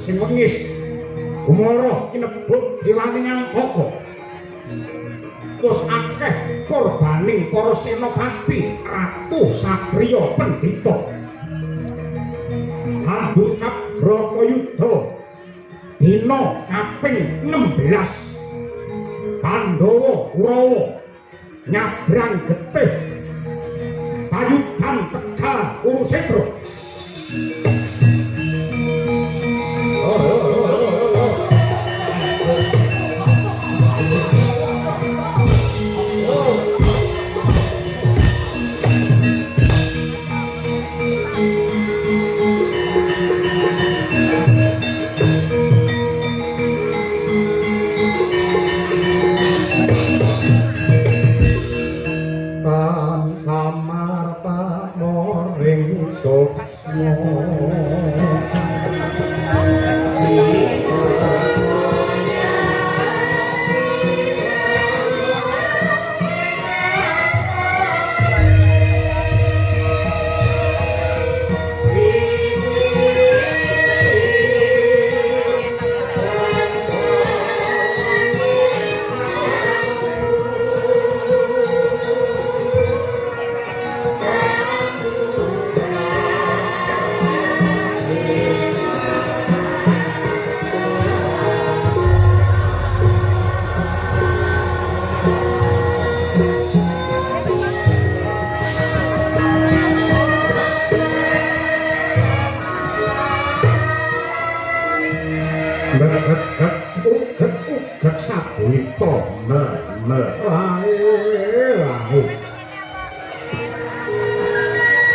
Sing wengis Kumara kinebut dewaning Angkaka wis akeh korbaning para senopati ratu satriya pendhita Handukap Bratayuda dina kaping 16 Pandhawa Kurawa nyabrang getih payudan Tegal Kurusetra.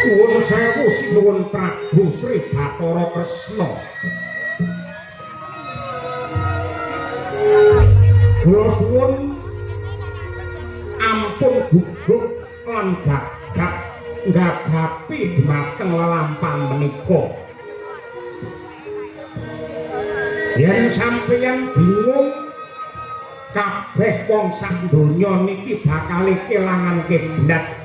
Nuwun sewu sinuwun Prabu Sri Bathara Kresna. Kula suwun ampun gugup lan gagap nggagapi dhumateng lelampahan menika. Yen sampeyan bingung kabeh wong sak donya niki bakal kelangan kiblat.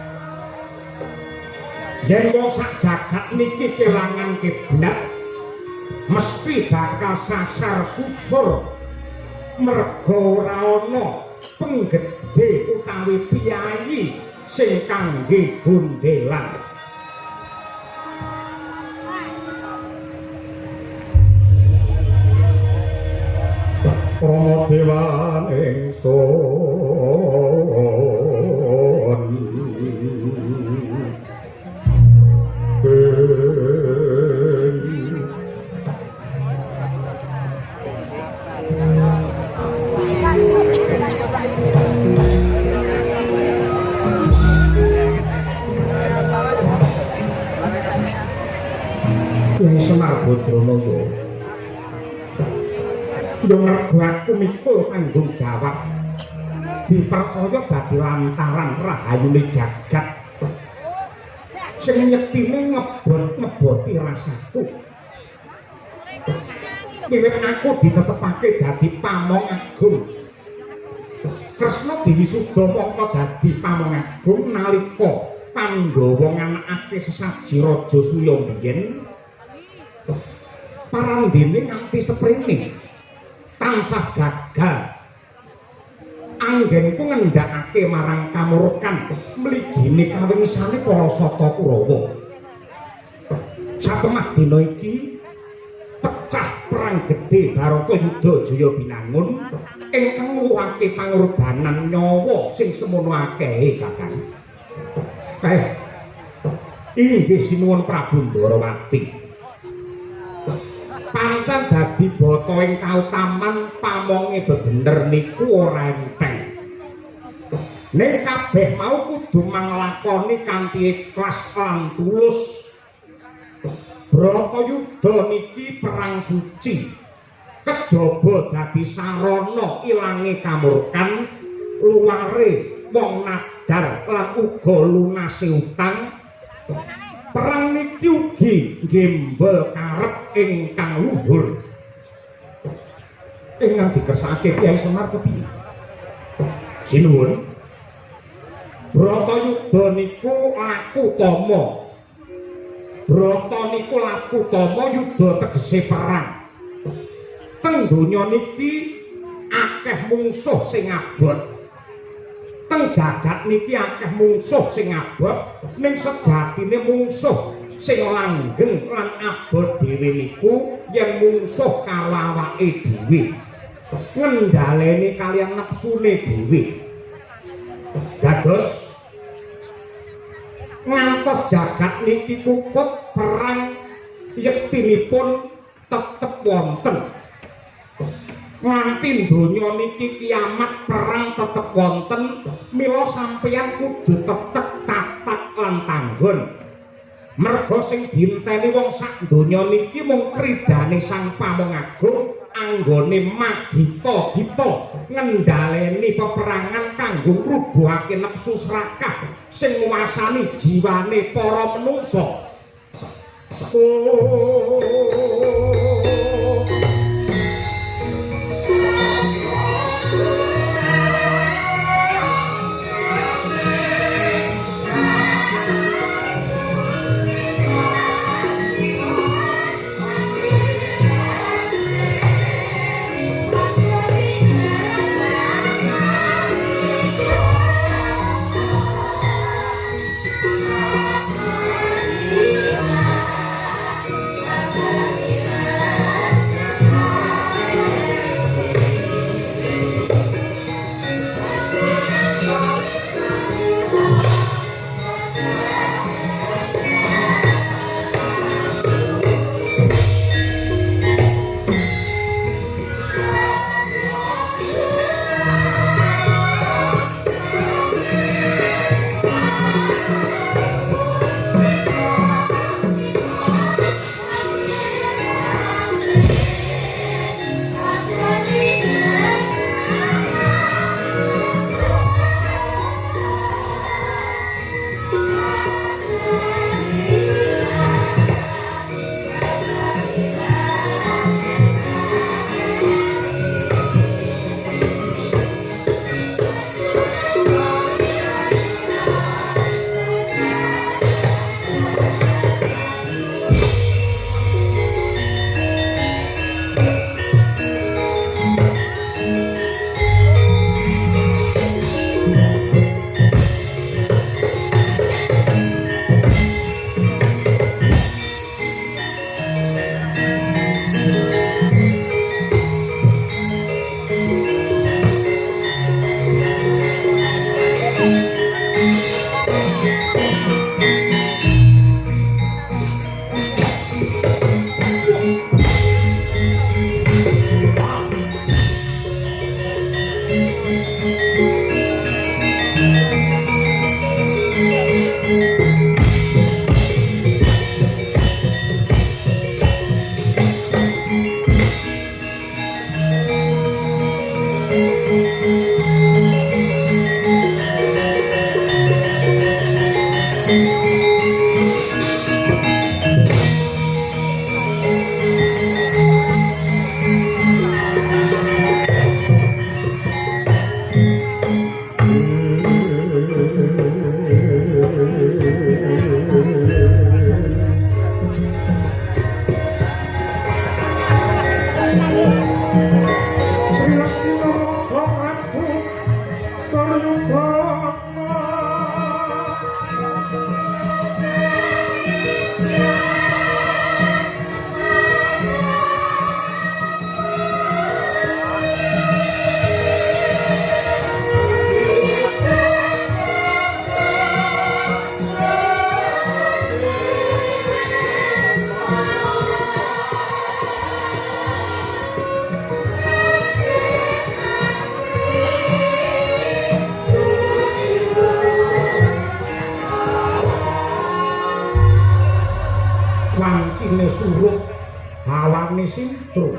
Yen wong sak jagat niki kelangan kiblat, mesti bakal sasar susur merga ora ana penggedhe utawi piyayi sing kangge gondelan. Rama dewan ingsun Kyai Semar Badranaya yo mergo aku mikul tanggung jawab dipercaya dadi lantaran rahayune jagat sing nyektine ngeboti rasaku. Wiwit aku ditetepake dadi Pamong Agung, Kresna diwisuda mangka dadi Pamong Agung nalika Pandhawa nganakake sesaji Raja Suya biyen. parandene nganti seprene tansah gagal anggenku ngendhakake marang kamurkan mligine kawingsane para Sata Kurawa. Satemah dina iki pecah perang gedhe Baratayuda Jaya Binangun ingkang nuwuhake pangorbanan nyawa sing semono akehe Kakang. Inggih sinuwun Prabu Ndarawati. Pancen dadi bata ing kautaman pamonge bebener niku ora enteng. Ning kabeh mau kudu manglakoni kanthi ikhlas lan tulus. Bratayuda niki perang suci. Kejaba dadi sarana ilange kamurkan, luware wong nadar lan uga lunase utang. Perang niki ugi nggembel karep ingkang luhur. Ingkang dikersakake Kyai Semar kepiye? Sinuwun. Bratayuda niku laku tama. Brata niku laku tama yuda tegese perang. Teng donya niki akeh mungsuh sing abot. Teng jagat niki akeh mungsuh sing abot, ning sejatine mungsuh sing langgeng lan abot dhewe niku yen mungsuh karo awake dhewe. Ngendhaleni kaliyan nepsune dhewe. Dados ngantos jagat niki kukup perang yektinipun tetep wonten. Nganti donya niki kiamat perang tetep wonten, mila sampeyan kudu tetep tatak lan tanggon. Merga sing dinteni wong sak donya niki mung kridane Sang Pamong Agung anggone magita-gita ngendhaleni peperangan kanggo ngrubuhake nepsu srakah sing nguwasani jiwane para menungsa. hawane sintru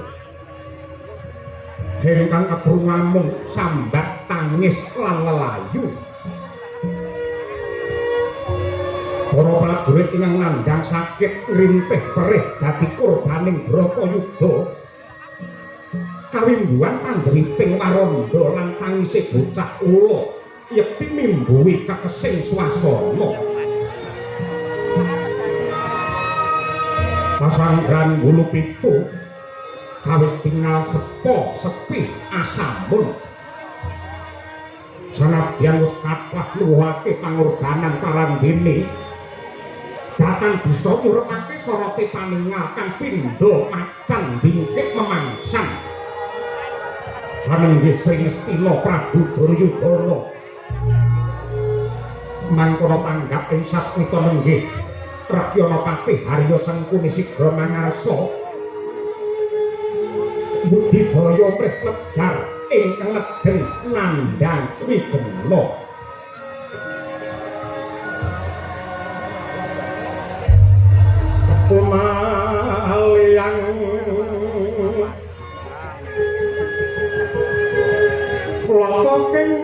ingkang keprungamung sambat tangis lan lelayu. Para prajurit ingkang nandhang sakit rintih perih dadi korbaning Bratayuda kawimbuhan pandhriting waranda lan tangise bocah ula yekti mimbuhi kekesing swasana. Pasanggan Wulu Pitu kawis tinggal sepo sepi asamun sanadyan wis kathah nuwuhake pangorbanan parandene datang bisa nyurekake sorote paningal kang pindha macan bingkik memangsang panenggih Sri Ngastina Prabu Duryudana mangkono tanggap ing sasmita nenggih Rakyana Patih Harya Sengkuni Sigra mangarsa budidaya mrih lejar ingkang ngeden nandhang wigena. Kumaliyang klotoking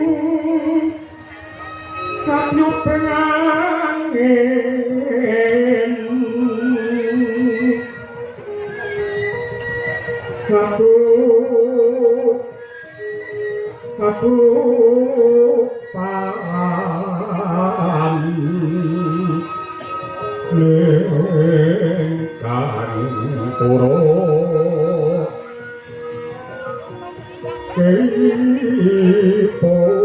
kanyuping angin aduh pan lengkan puro kipon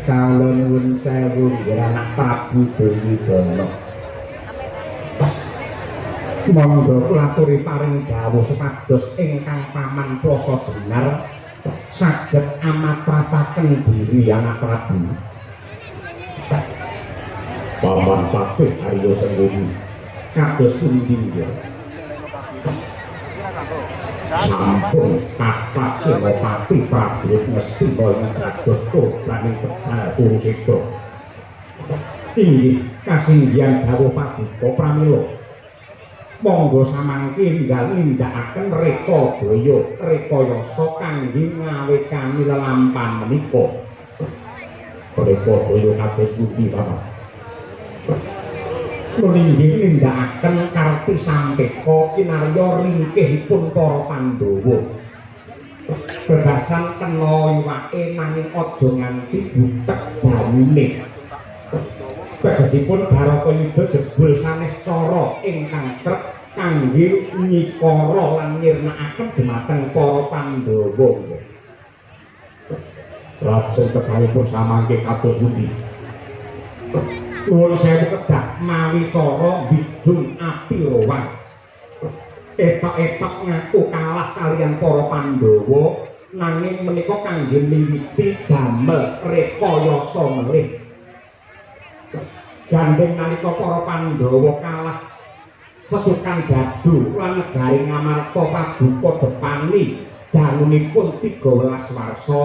kalon sewu anak Prabu Duryudana monggo kulaturi paring dawuh supados ingkang paman Plasa Jenar saged amatrapaken diri anak Prabu. Paman Patih Harya Sengkuni kados pundi nggih? Sampun kathah Senopati prajurit Ngastina ingkang dados korbaning Bedhal Puruseta. Inggih kasinggihan dawuh Paduka pramila. Monggo samangke enggal nindakaken reka daya rekayasa kangge ngawekani lelampahan menika. Reka daya kados pundi Bapak? Nggih nindakaken karti sampeka kinarya ringkihipun para Pandhawa. Bebasan kena iwake nanging aja nganti butek banyune. Tegesipun Bharatayuda jebul sanes cara ingkang trep kangge nyikara lan nyirnakaken dhumateng para Pandhawa. Raja kekalipun samangke kados pundi? Nuwun sewu kedah mawi cara bidung api rowan. Etok-etok ngaku kalah kaliyan para Pandhawa nanging menika kangge miwiti damel rekayasa melih. Gandeng nalika para Pandhawa kalah sesukan Dadu lan negari Ngamarta paduka depani dangunipun 13 warsa.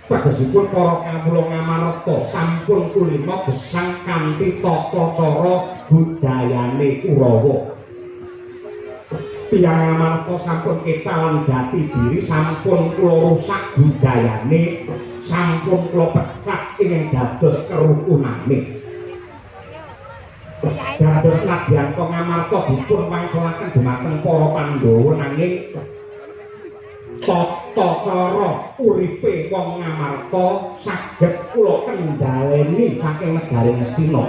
Tegesipun para kawula Ngamarta sampun kulina gesang kanthi tata cara budayane Kurawa. Tiyang Ngamarta sampun kecalan jati diri, sampun kula rusak budayane, sampun kula pecah ing dados kerukunane. Dados nadyan Ngamarta dipun wangsulaken dhumateng para Pandhawa nanging tata cara uripe wong Ngamarta saged kula kendhaleni saking negari Ngastina.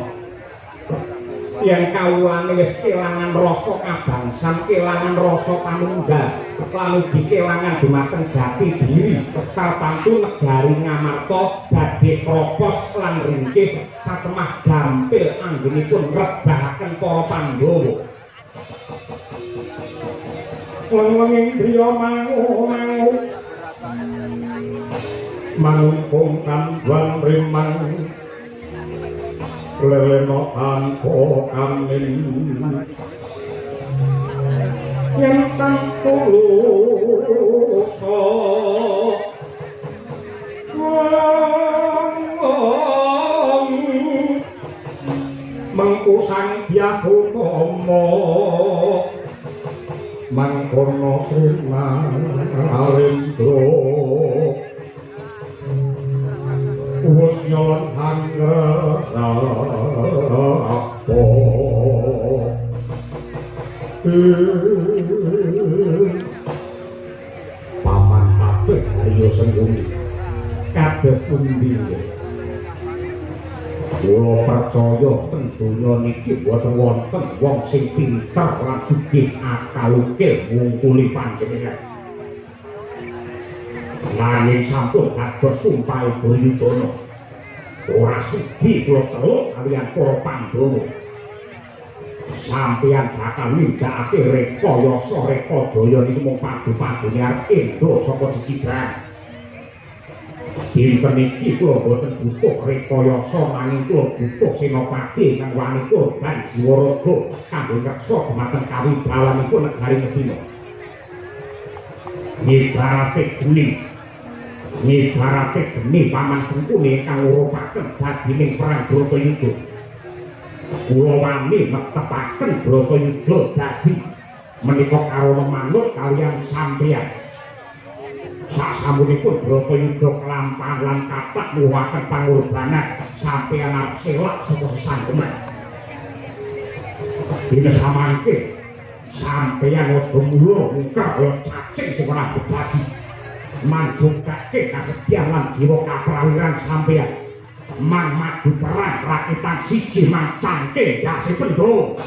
Yen kawulane wis kelangan rasa kabangsan, kelangan rasa panunggal, lan ugi kelangan dhumateng jati diri, tartamtu negari Ngamarta badhe kropos lan ringkih satemah gampil anggenipun rebahaken para Pandhawa. Wong-wong indriya mangu-mangu manungkung kandwan rimang leleno tanpa kamin yen kang tulusa mengkusang diagutama mangkono Srinarendra wis nyolong anggrapo paman apik ayo sengkuni kados pundi kula percaya teng donya niki boten wonten wong sing pinter lan sugih akaluke ngungkuli panjenengan. Nanging sampun dados sumpah Duryudana. Ora sudi kula teluk kaliyan para Pandhawa. Sampeyan bakal nindakake rekayasa Rekadaya niku mung padu-padune arep endo saka Jijibran. Dinten iki kula boten butuh rekayasa nanging kula butuh senopati kang wani korban jiwa raga kanggo ngreksa dhumateng kawibawanipun negari Ngastina. Ngibarate geni paman Sengkuni kang ngurupaken dadining perang Bratayuda. Kula wani netepaken Bratayuda dadi menika karo manut kaliyan sampeyan. Sasampunipun Bratayuda kelampahan lan kathah nuwuhaken pangorbanan sampeyan arep selak saka sesanggeman. Dene samangke sampeyan aja mula ngker kaya cacing sing ora bejaji. Mandhukake kasedhiyan lan jiwa kaprawiran sampeyan. Mang maju perang rakitan siji mang cangke dasi pendho.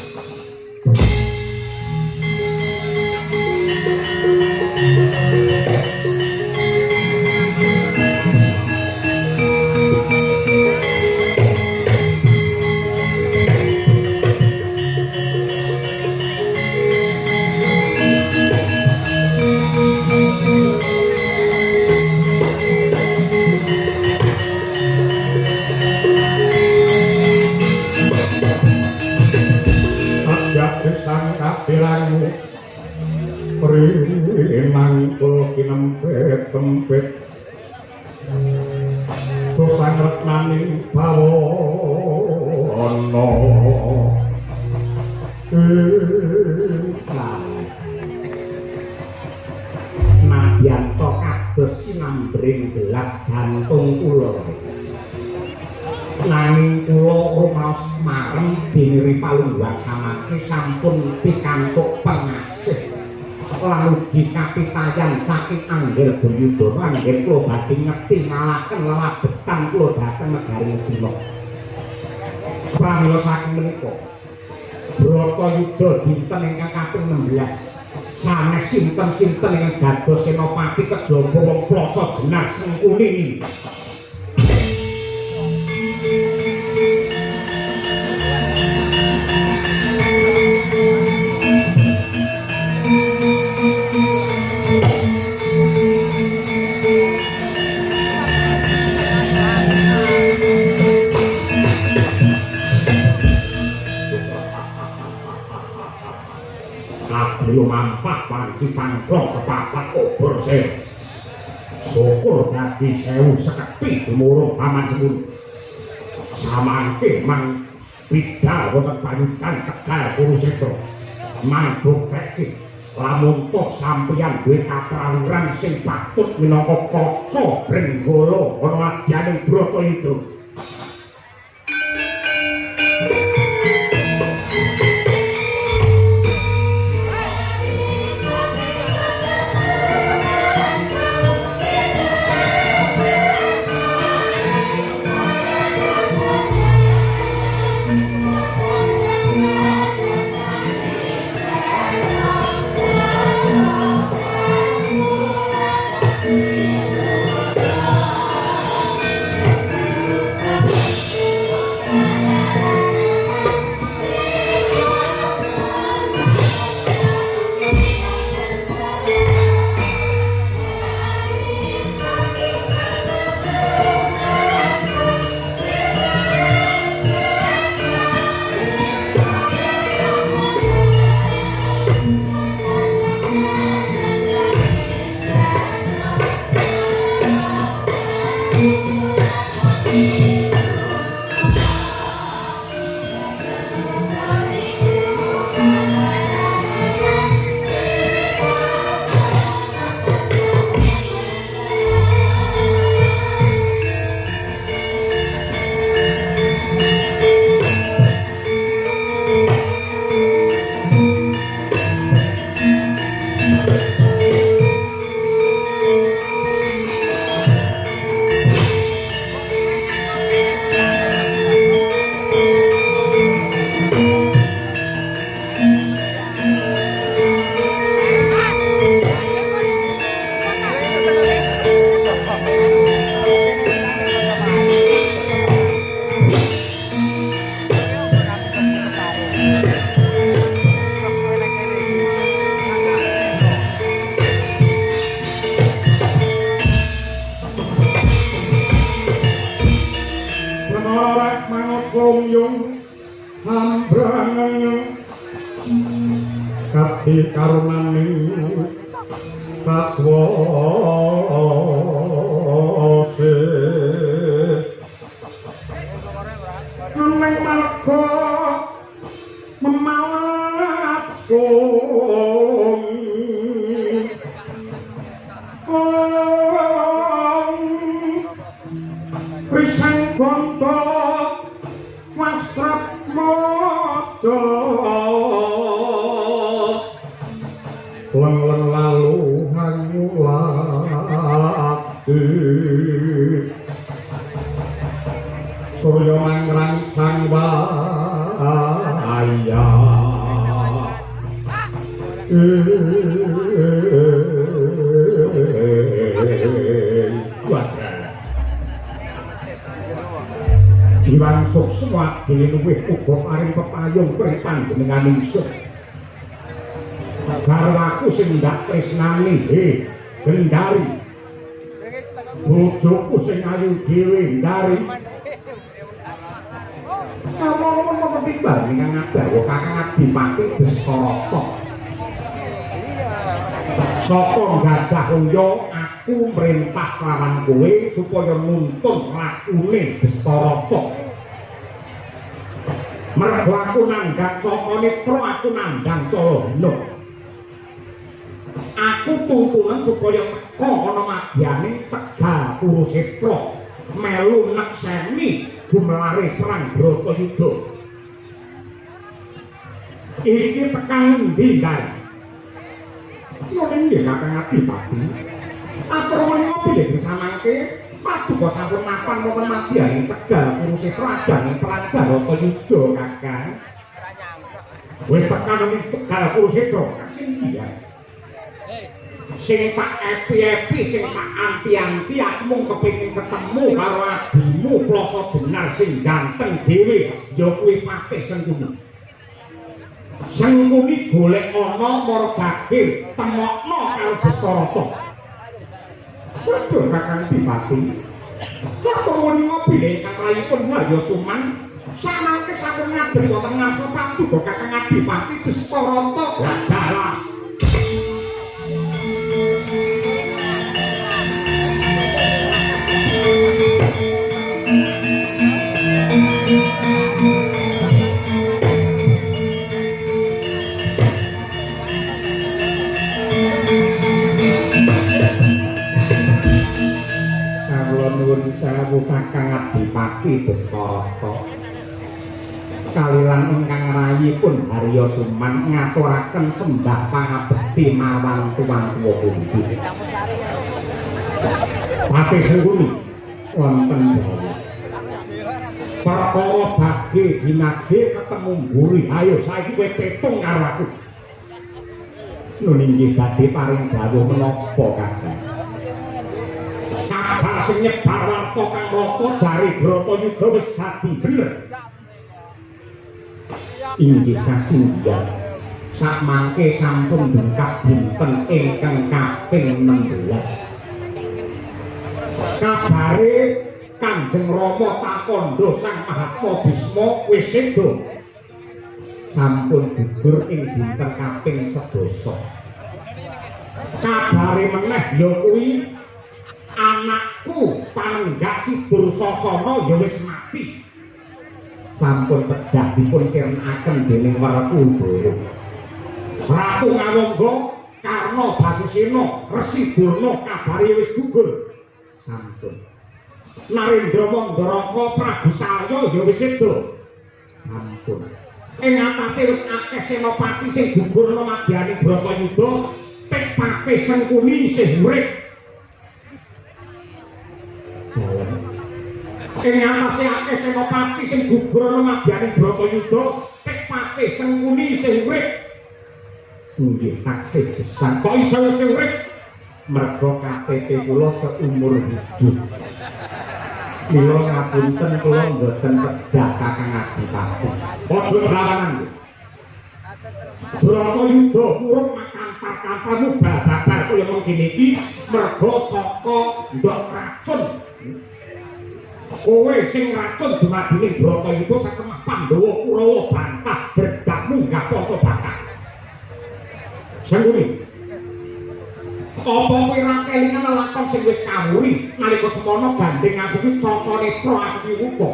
Kapiranmu rimangkul kinempet-tempet dosan retnaning bawana nadyan to kados sinambring gelap jantung kula nanging kula rumaos marem dene palungguhan samake sampun pikantuk pangasih lan ugi kapitayan saking Anggil Duryudana anggen kula badhe ngerti ngalaken lelabetan kula dhateng negari Ngastina. Pramila saking menika Bratayuda dinten ingkang kaping 16 sanes sinten-sinten ingkang dados senopati kejaba wong plasa Jenar Sengkuni. Lumampah panci pangklong kepapat obor sewu syukur dadi sewu sekepi jumurung paman Sengkuni samangke mang bidal wonten panyutan Tegal Kurusetra mandhukake lamun toh sampeyan duwe kaprawiran sing patut minangka kaca Brenggala ana adyaning Bratayuda. Rawat mangosomyung hambrangan kati karunaning kaswase neng marga memawatkum risang gonto wasrap mojo leng lalu hanyulati surya mangrang sang waya Iwan Suksma diluwih uga paring pepayung pring panjenengan ingsun. Garwaku sing ndak tresnani Gendari. Bojoku sing ayu dhewe Ndari. Ngomong-ngomong timbang ning ngabawa Kakang Adipati Destarata. Saka Gajah Hoya aku merintah lawan kowe supaya nuntun lakune Destarata. Mergo aku nandhang Cacanitra, aku nandhang Calana. Aku tuntunan supaya teka ana madyaning Tegal Kurusetra melu nekseni gumlare perang Bratayuda. Iki tekan endi, Ndang? Yen nggih Kakang Adipati. Atur menawa bilih disamangke paduka sampun mapan wonten madyaning Tegal Kurusetra ajeng perang Bratayuda, Kakang. Wis tekan ing Tegal Kurusetra, sing iya. Sing tak epi-epi, sing tak anti-anti, aku mung kepengin ketemu karo adimu Plasa Jenar sing ganteng dhewe, ya kuwi Patih Sengkuni. Sengkuni golek ana Margagir, temokno karo Destarata. Waduh Kakang Adipati. Katon ngopi ingkang rayipun Harya Suman, samangke sampun ngadeg wonten ngaso paduka Kakang Adipati Destarata. Dalah nuwun sewu Kakang Adipati Destarata. Kalilan ingkang rayipun Harya Suman ngaturaken sembah pangabekti marang tuwa-tuwa punjul. Patih Sengkuni wonten dawuh. Perkara baghe dinagih ketemu mburi. Ayo saiki kowe petung karo aku. Nun inggih badhe paring dawuh menapa, Kakang? Kabar sing nyebar warta kang rata jare Bratayuda wis dadi bener. Inggih kasinggihan sakmangke sampun dengkap dinten ingkang kaping 16. Kabare Kanjeng Rama Takanda Sang Mahatma Bisma wis seda. Sampun gugur ing dinten kaping 11. Kabare meneh ya kuwi anakku Panenggak Sidur Sasana ya wis mati. Sampun pejah dipun sirnakaken dening Werkudara. Ratu Ngawangga Karna Basusena Resi Durna kabare wis gugur. Sampun. Narendra Mandaraka Prabu Salya ya wis seda. Sampun. Ing atase wis akeh senopati sing gugurna madyaning Bratayuda, pek Patih Sengkuni isih urip. Ing atase akeh senopati sing gugur madyaning Bratayuda, pek Patih Sengkuni isih urip. Inggih taksih gesang kok iso isih urip? Merga KTP kula seumur hidup. Mila ngapunten kula mboten pejah Kakang Adipati. Aja lawanan. Bratayuda urung makantar-kantarmu babar kaya mengkene iki merga saka ndok racun. kowe sing racun dumadine Bratayuda satemah Pandhawa Kurawa bantah berdak munggah Pancabakar. Sanguni. Apa kowe ra kelingan lakon sing wis kawuri nalika semana gandeng aku ki Caca Netra aku ki uga.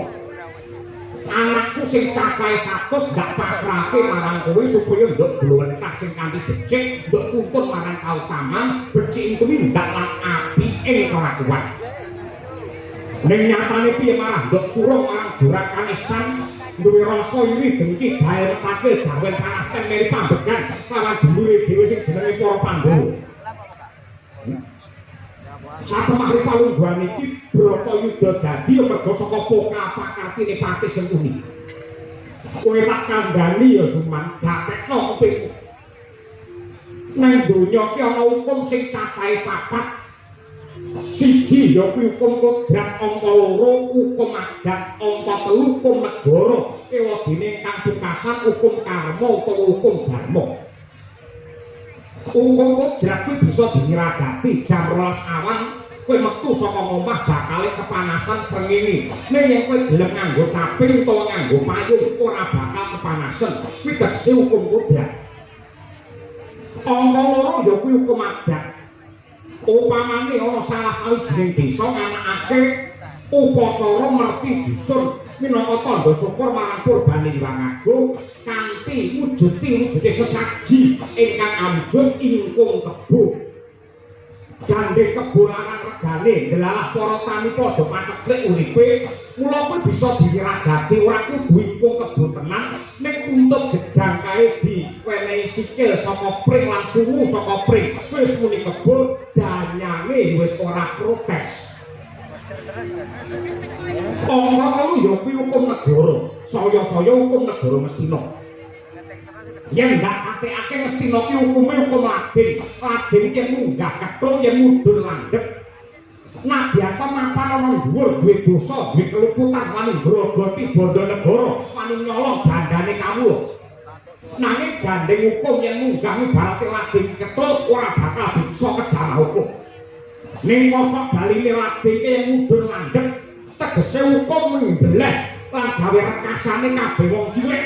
Anakku sing cacahe 100 gak pasrahke marang kowe supaya nduk glwenthah sing kanthi becik, nduk tuntun marang kautaman, becik kuwi ndak lan apike kelakuan. Ning nyatane piye malah nduk surung marang Juragan Istan duwe rasa iri dengki jae metake gawen panasten meri pambegan kawan dulure dhewe sing jenenge para Pandhawa. Satemah palungguhan iki Bratayuda dadi merga saka pokapakartine Patih Sentuni. Kowe tak kandhani ya Suman, gatekno kupingmu. Nang donya ki ana hukum sing cacahe 4. Siji ya kuwi hukum kodrat angka 2, hukum adat angka 3, hukum negara, ewadene kang pungkasan hukum karma utawa hukum dharma. Hukum kodrat kuwi bisa diniragati jam 12 awan kowe metu saka omah bakal kepanasan srengenge. Ning yen kowe gelem nganggo caping utawa nganggo payung ora bakal kepanasan. Kuwi tegese hukum kodrat. Angka 2 ya kuwi hukum adat. Upamane ana salah sawijining desa nganakake upacara merti dusun minangka tandha syukur marang purbane Hyang Agung kanthi wujude sesaji ingkang amjud ingkung kebo. Gandeng kebo lanang regane delalah para tani padha paceklik uripe, mula kuwi bisa diragati ora kudu ingkung kebo tenan ning untut gedang kae diwenehi sikil saka pring lan sungu saka pring. Wis muni kebo danyange wis ora protes. Angka 3 ya kuwi hukum negara. Saya-saya hukum negara Mestina. Yen ndak ate-ate Mestina ki hukume hukum lading. Lading yen munggah kethung yen mudhun landhep. Nabyata mapan ana dhuwur duwe dosa, duwe keluputan wani grogoti bondo negara, wani nyolong bandane kawula. Nanging gandeng hukum yen munggah ibarate lading ketut ora bakal bisa kejar hukum. Ning mosok baline lading yen mudhun landhep tegese hukum mendheleh lan gawe rekasane kabeh wong cilik.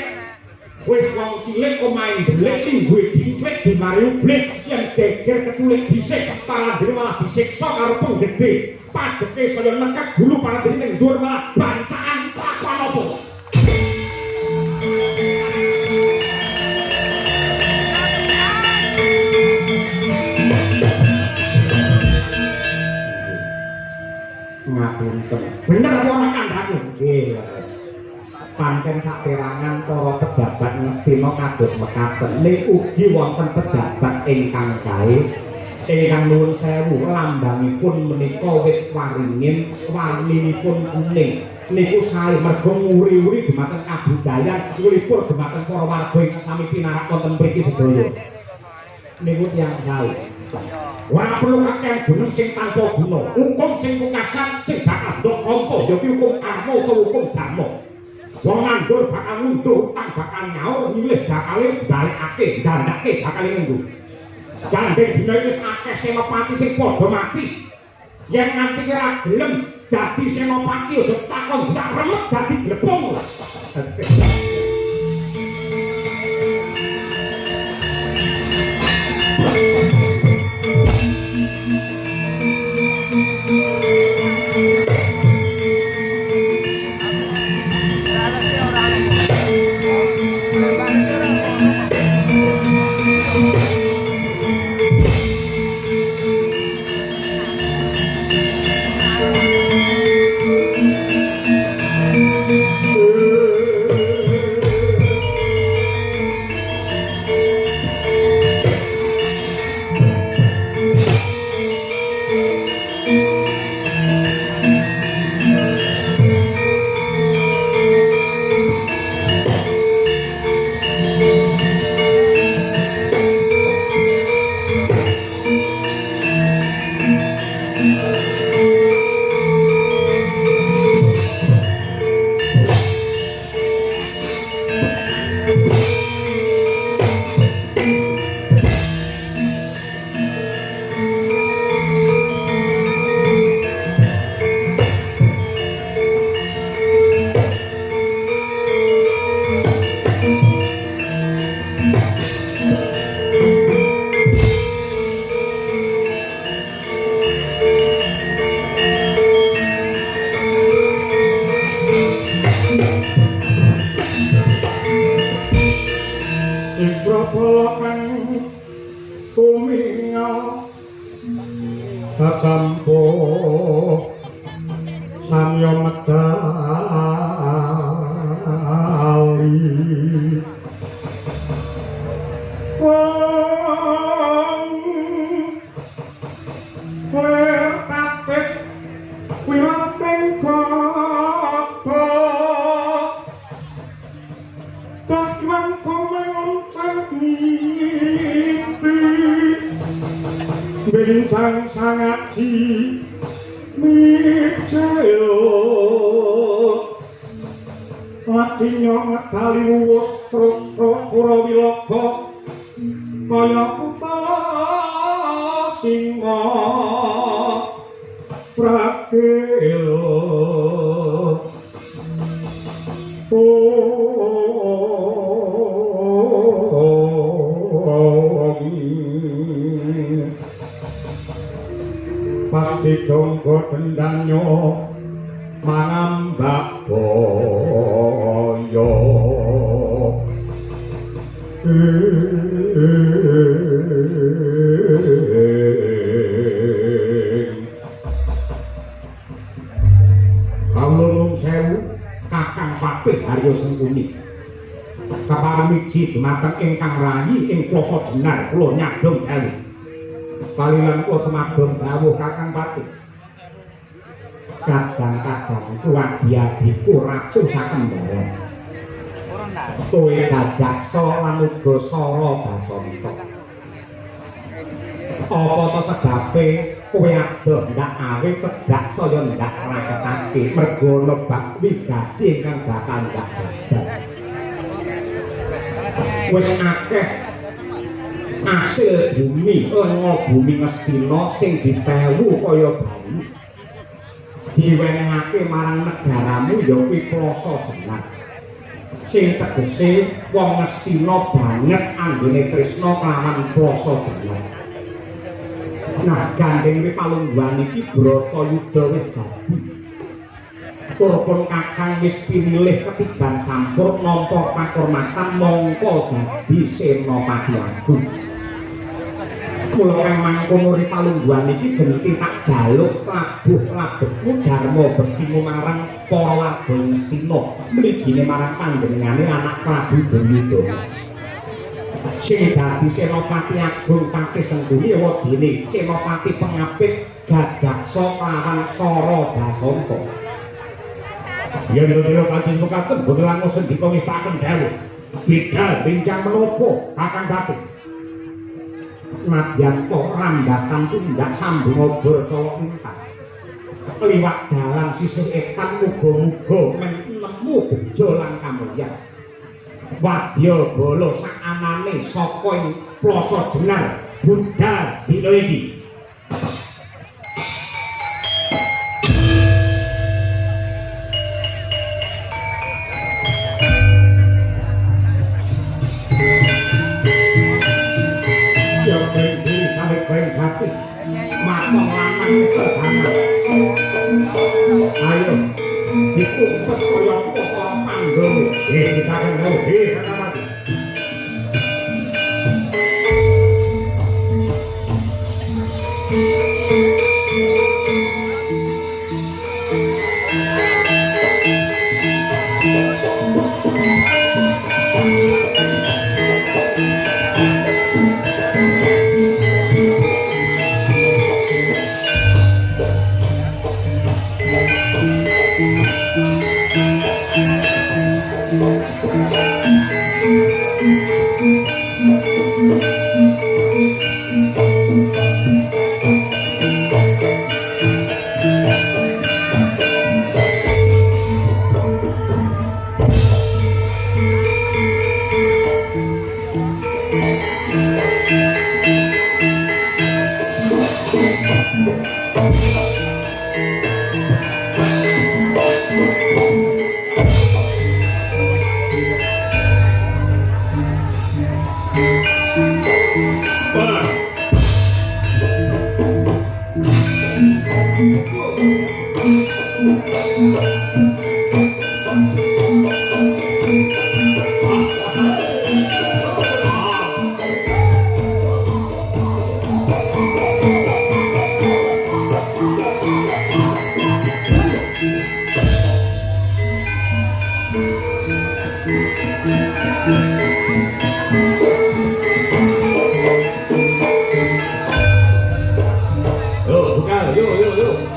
Wis wong cilik omahe ndelik lingguhe diclik dimari ublik yen geger keculik dhisik palandene malah disiksa karo penggede. Pajeke saya nekak gulu palandene ning dhuwur malah bancaan apa apa. Ngapunten. Bener apa ana kandhane? Nggih. Pancen saperangan para pejabat Ngastina kados mekaten. Ning ugi wonten pejabat ingkang sae ingkang nuwun sewu lambangipun menika wit waringin, warninipun kuning. Niku sae merga nguri-uri dhumateng kabudayan, nglipur dhumateng para warga ingkang sami pinarak wonten mriki sedaya. Niku tiyang sae. Ora perlu kakek gunung sing tanpa guna. Hukum sing pungkasan sing bakal ndok kampa ya kuwi hukum karma utawa hukum dharma. Wong nganggur bakal ngunduh, utang bakal nyaur, milih bakal balekake, gandake bakal ngunduh. Gandeng dina wis akeh senopati sing padha mati. Yen nganti ora gelem dadi senopati aja takon tak remet dadi glepung. sampo samya medali lepatip wirateng kata takwan komengon cangiti bincang sangaji micayo latinya ngetali luwus terus Surawilaga kaya kuta singa prakela pasti jonggo dendangnya mangambak boyo Kawulung sewu Kakang Patih Haryo Sengkuni kaparamiji dumateng ingkang rayi ing plasa Jenar kula nyadong dalu kaliyan kula cemabung dawuh Kakang Patih kadang-kadang kuwadi-adiku ratu sakembaran kowe Gajaksa lan uga Sara Basanta apa to sebabe kowe adoh ndak awit cedhak saya ndak raketake mergo lebak wigati ingkang bakal ndak badal wis akeh asil bumi lenga bumi Ngastina sing ditewu kaya bayi diwenehake marang negaramu ya kuwi plasa Jenar sing tegese wong Ngastina banget anggone tresna kelawan plasa Jenar. Nah, gandeng iki palungguhan iki Bratayuda wis dadi. Turpun Kakang wis pinilih ketiban sampur nampa pakurmatan mongko dadi Senopati Agung. Mula kang mangkono ri palungguhan iki genti tak jaluk labuh-labekmu Darma bektimu marang para warga Ngastina, mligine marang panjenengane anak Prabu Duryudana. Sing dadi Senopati Agung Patih Sengkuni wadene Senopati Pengapit Gajaksa kelawan Sara Basanta. Yen dene kados mekaten boten langkung sendika wis taken dawuh. Bidal bincang menapa Kakang Patih? Nadyan kok rambatan tundak sambung obor colok entah. Liwat dalan sisih etan muga-muga nemu bejo lan kamulyan. Wadya bala sak anane saka ing plasa Jenar budal dina iki. Ya bendhi sawet bae hati. Matong lanang sederhana. Ayo dikumpes kaya apa panggung kita akan tahu Senopati Yo, buka, yo.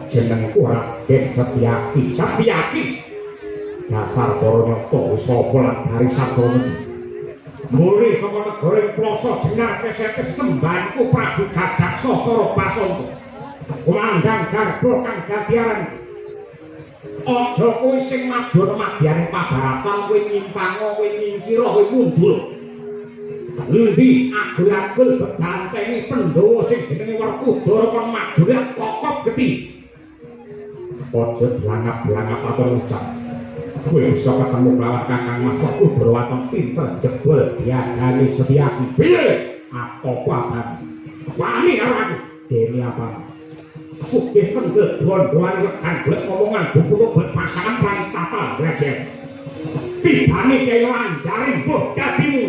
Jenengku Raden Setyaki. Setyaki dasar para nyata sapa lan dari sasana mulih saka negara Plasa jenar kesete sembahanku Prabu Gajak Sasara Basanta kumandang garba kang dadiaran aja kowe sing maju madyaning pabaratan kowe nyimpang kowe nyingkira kowe mundur endi agul-agul bebantengi Pandhawa sing jenenge Werkudara kon maju kokop geti aja blangap-blangap atur ucap kowe bisa ketemu kelawan Kakang Mas Werkudara waton pinter jebol diagani Setyaki piye apa abang wani karo aku dene apa sugih kendel doan-doan rekan golek ngomongan buku buat pasangan prai tata belajar tibane kaya lanjare mbok dadimu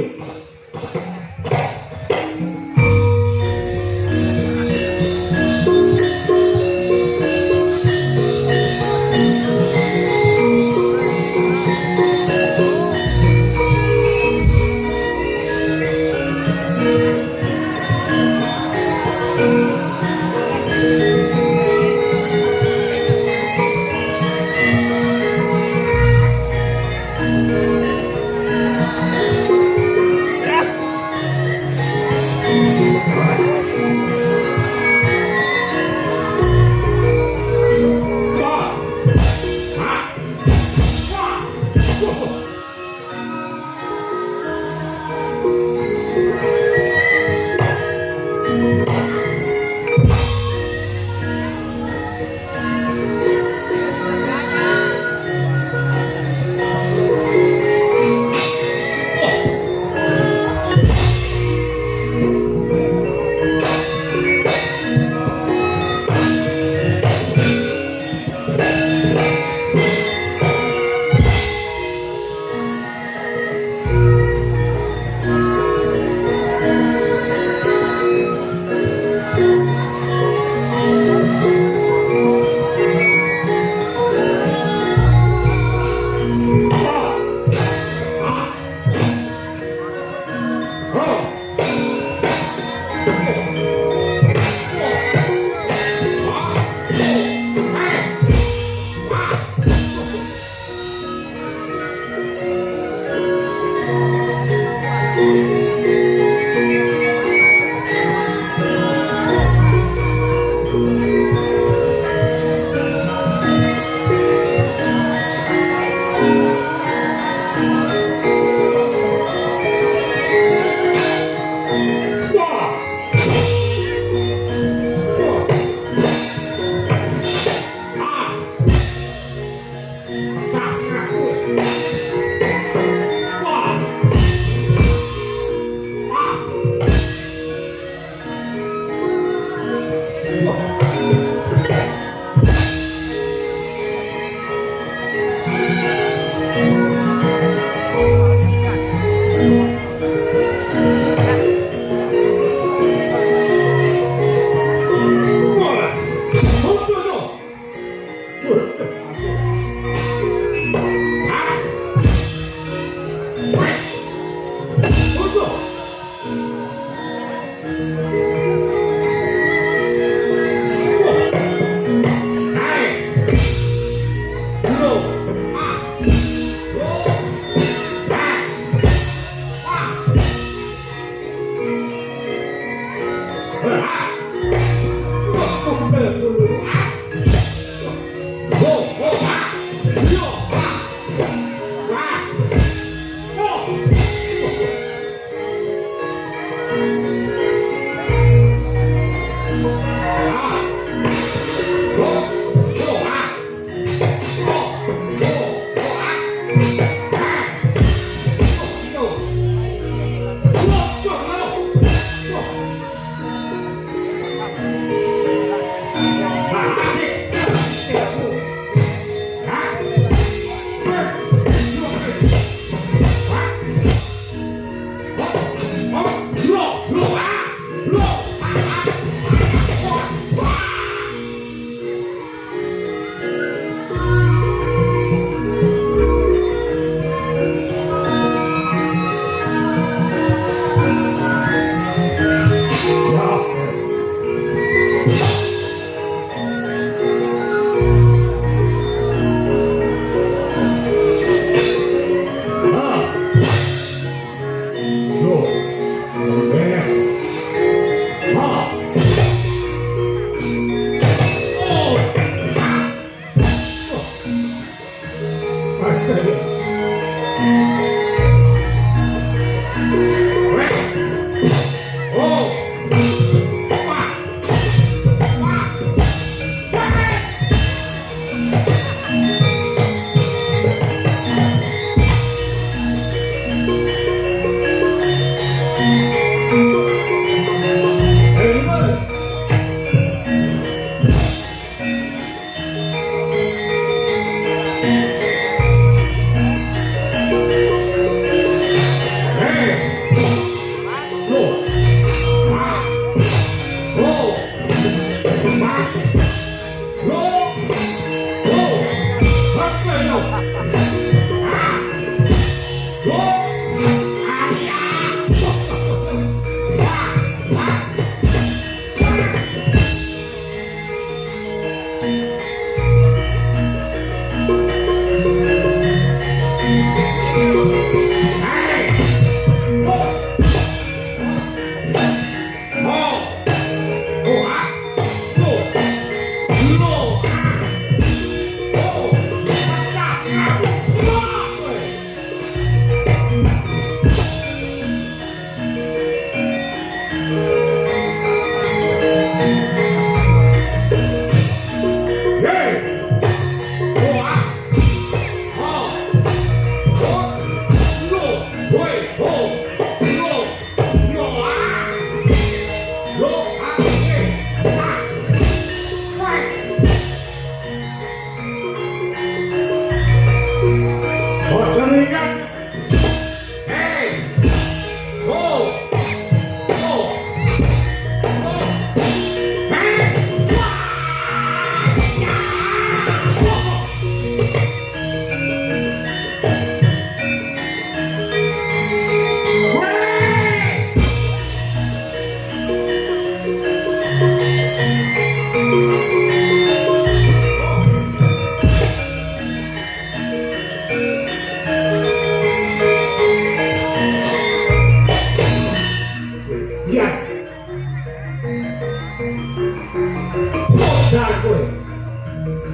kowe.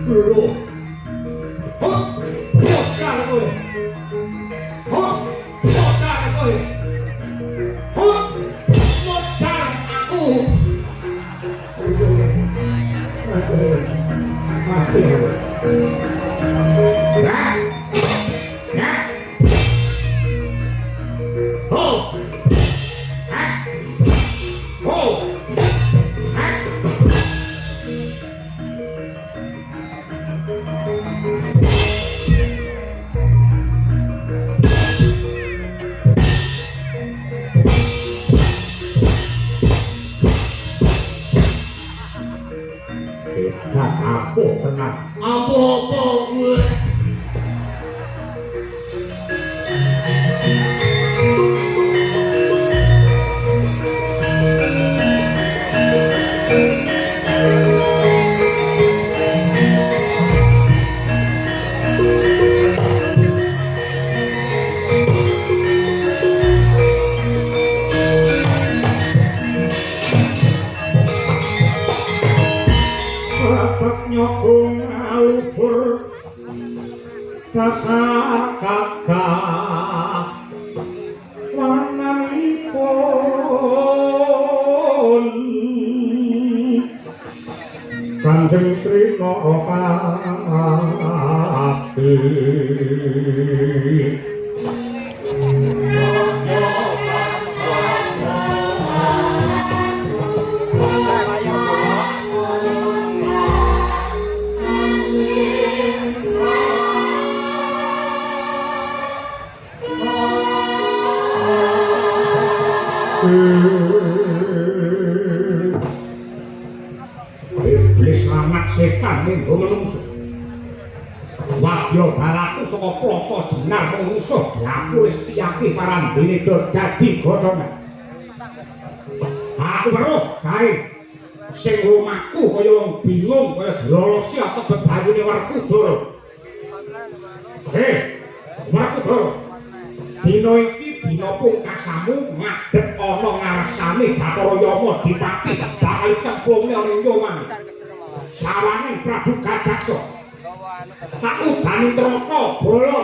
Lho. Hop, bocah kowe. Hop, bocah kowe. Hop, bocah aku. Mati. Nah. Nah. Oh. Ah. Oh. Ah. Hebat apa tenang? Apa-apa gue? Nyokong alubur dasar kakak wananipun Kanjeng Sri Nopati Iblis lamat setan ning menungso. Wadya balaku saka plasa dinar menungso aku wis tiyake parandene dadi godhongan. Aku weruh kae sing omahku kaya wong bingung kaya dilolosi apa bebayune Werkudara. Werkudara. Dina iki dina pungkasamu ngadhep ana ngarsane Bathara Yama Dipati bakal cemplungne ana ing omah. Sawangen Prabu Gajaksa. Tak udani Traka Bala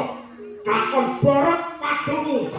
kakon Barat padunmu.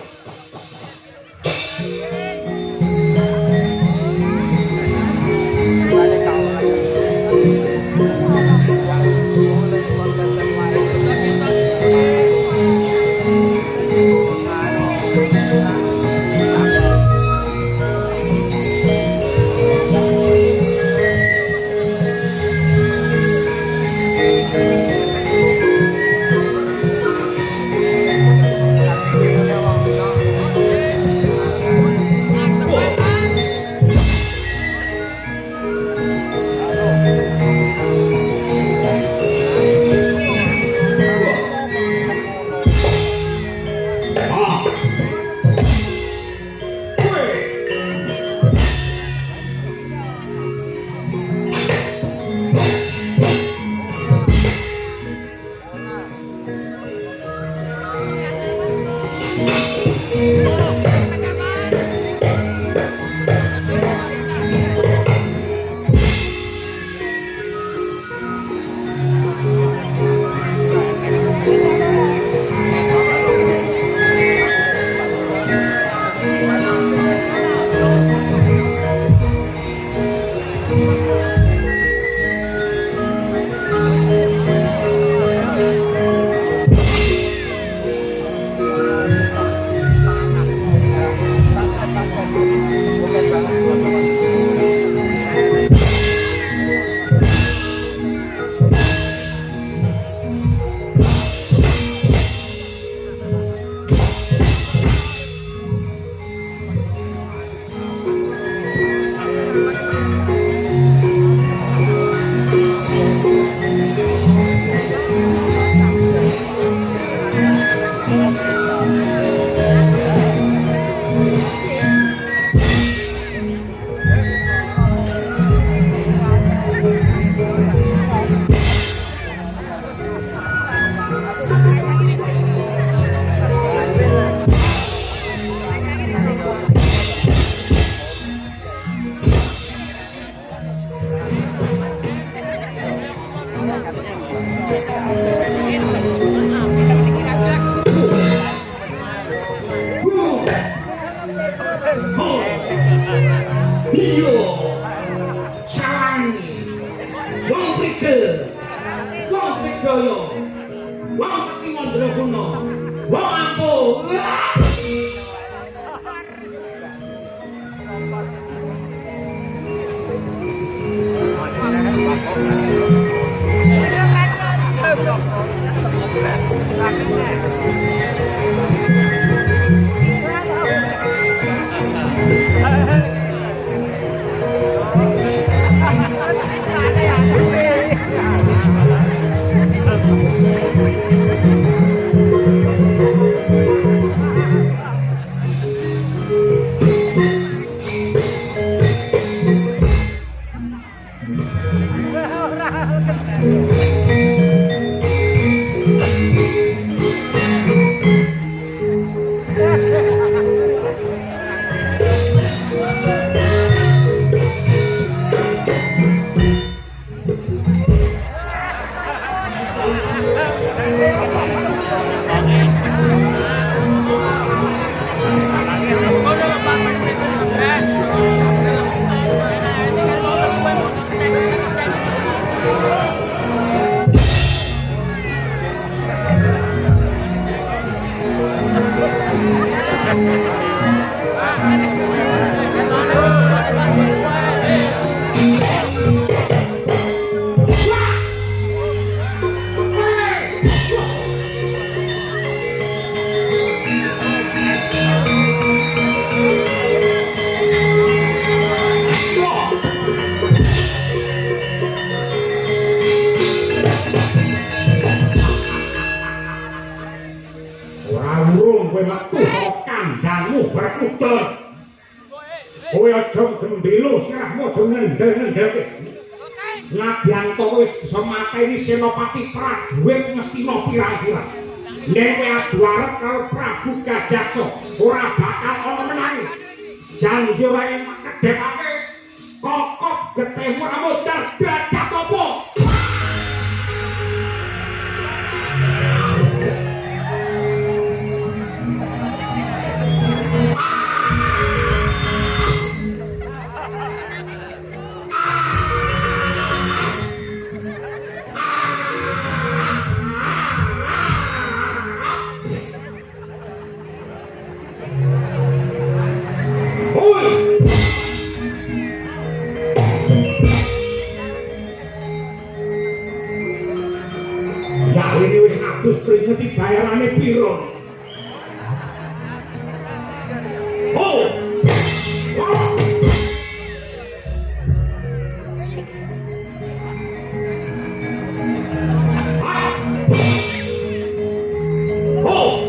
Kidul, wong Trigaya, wong saking Mandraguna, wong Ampuh. Senopati prajurit Ngastina pirang-pirang. Nek kowe adu arep karo Prabu Gajatsa, ora bakal ana menang. Janji wae makedhepake kokop getihmu ora modal Gajat apa. Terus keringet bayarane piro? Oh! Oh!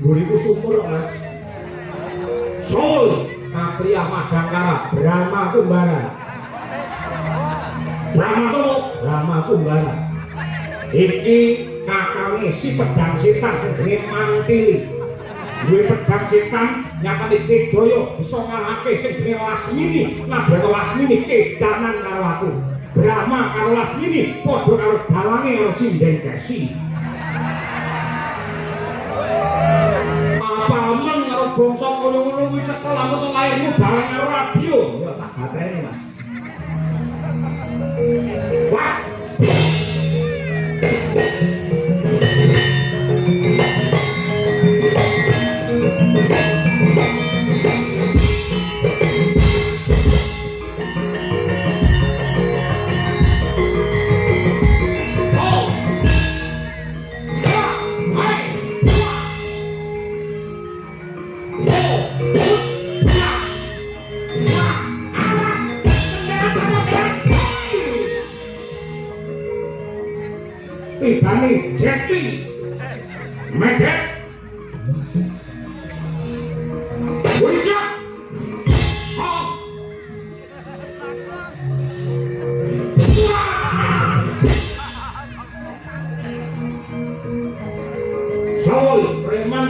Guriku sumur mas. Sol Satria Madangkara Brahma Kumbara. Brahma Kumbara. Iki kakangnya si pedang setan jenenge Mantili. Duwe pedang setan nyatane Kidaya bisa ngalahke sing jenenge Lasmini. Nabrak Lasmini kedanan karo aku. Brahma karo Lasmini padha karo dalange karo Sinden Kesi. Paman karo bangsa ngono-ngono kuwi cekel aku to lairmu barang karo radio. Ya sak batrene Mas. Wah. Tibane Jeti Mejet Wisya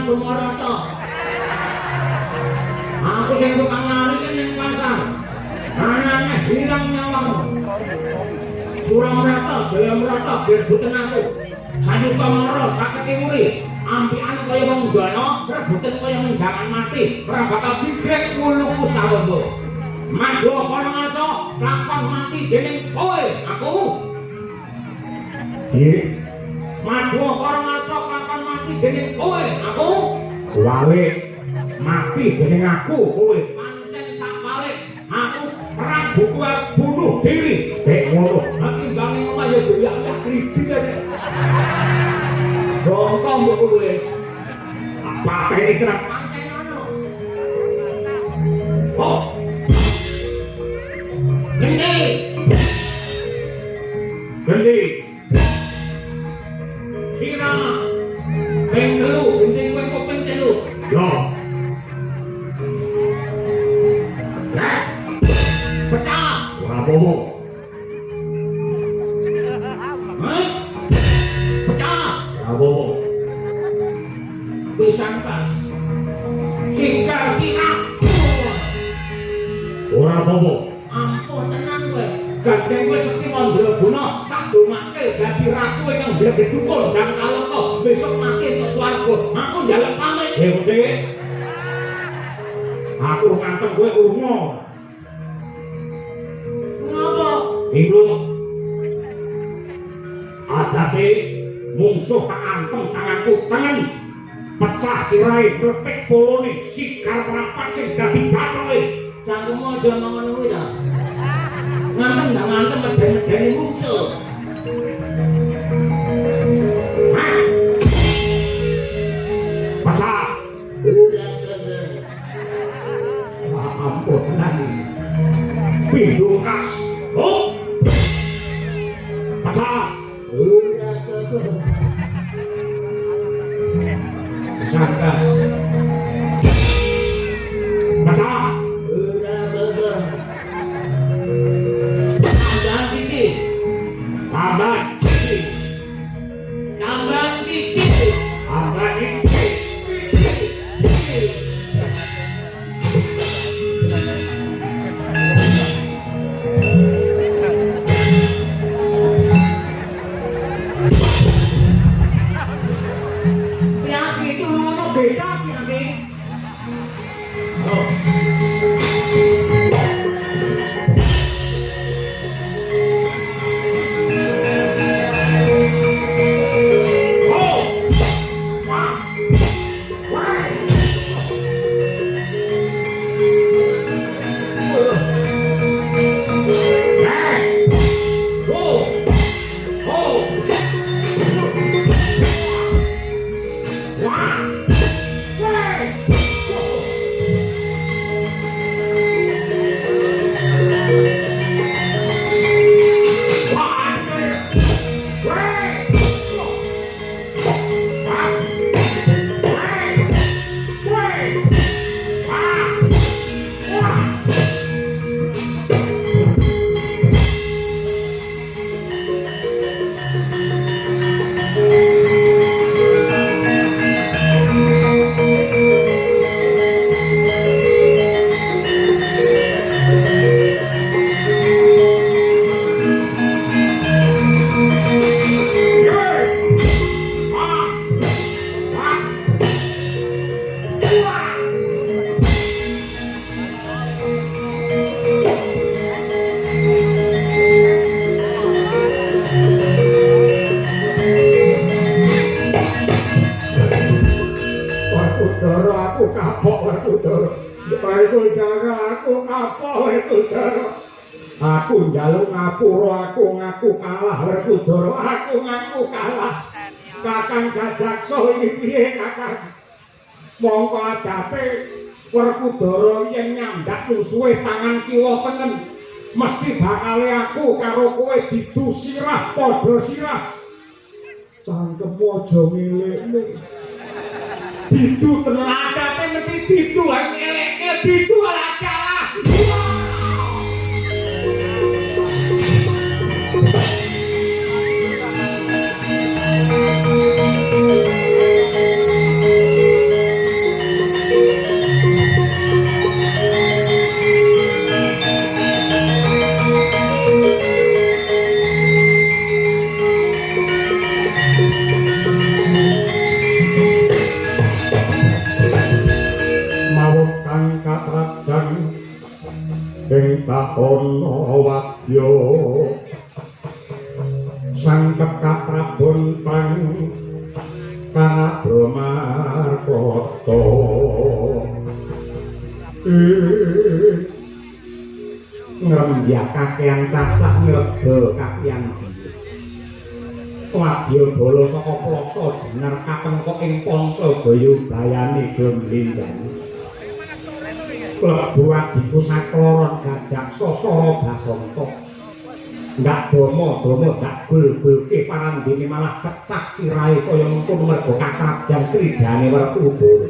Sumarata. Aku sing tukang lari ning pasar. Anane hilang nyawamu. Suramrata, Jayamrata berbuten aku. Sayuta Mara sakete muri. Ampikan kaya wong dana, rebutan kaya menjangan mati. Ora bakal digrek wuluku sawembo. Maju para ngaso, lakon mati dening kowe, aku. Nggih. Maju para ngaso, lakon mati dening kowe, aku. Wale mati dening aku, kowe. Pancen tak balik. Aku perang bunuh diri. Bek ngono. Nanti bangi omah ya doyak kredit ae. Rongkong mbok wis. Apa iki kerap pancen ngono. Oh. Gendi. Gendi. Sira. Ping 3, gendi kowe kok ping 3. Yo. Lah. Pecah. Ora apa-apa. Hah? Pecah. Ora apa-apa. Pisang tas. Singkar sinak. Ora apa-apa. Ampun tenang kowe. Gandeng kowe sekti mandraguna tak domake dadi ratu ingkang bleget dukun dan kaloko besok mati entuk swarga. Aku njaluk pamit. Sing aku ngantem kowe lunga. Ngapa? Iku adate mungsuh tak antem tanganku tangan pecah sirahe mlepek polone sikar merapat sing dadi bathoke. Cangkemmu aja ngono kuwi ta. Ngantem ndak ngantem medeni mungsuh. Pecah. Ampun tenan. Pindhokas. Oh. Pecah. Sangkas. Pecah. Tambah cici. Tambah cici. Tambah cici. Tambah cici. Aku njaluk ngapura, aku ngaku kalah Werkudara, aku ngaku kalah. Kakang Gajaksa iki piye Kakang? Mongko adape Werkudara yen nyandhak musuhe tangan kiwa tengen, mesti bakale aku karo kowe didu sirah padha sirah. Cangkemmu aja ngelekne. Didu tenan adape mesti didu ae ngelekke didu ora kalah. Rahana wadya sang Kaprabon pang Kanabramarkata ngrembyak kakehan cacah nyoba kakehan jiwa wadya bala saka plasa jenar kapengkok ing Panca Bayubayane Gemblenjang klebu adiku sakloron gajak sosoro basanta ndak domo ndak gul-gulke parandene malah pecah sirahe kaya mengkono mergo kakrajan kridane Werkudara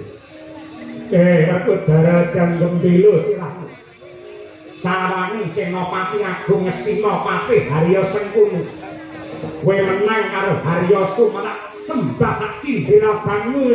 Werkudara jang gembila sirahmu sawangi Senopati Agung Ngastinapati Harya Sengkunu kowe menang karo Harya Sumana sembah sak cinderabanmu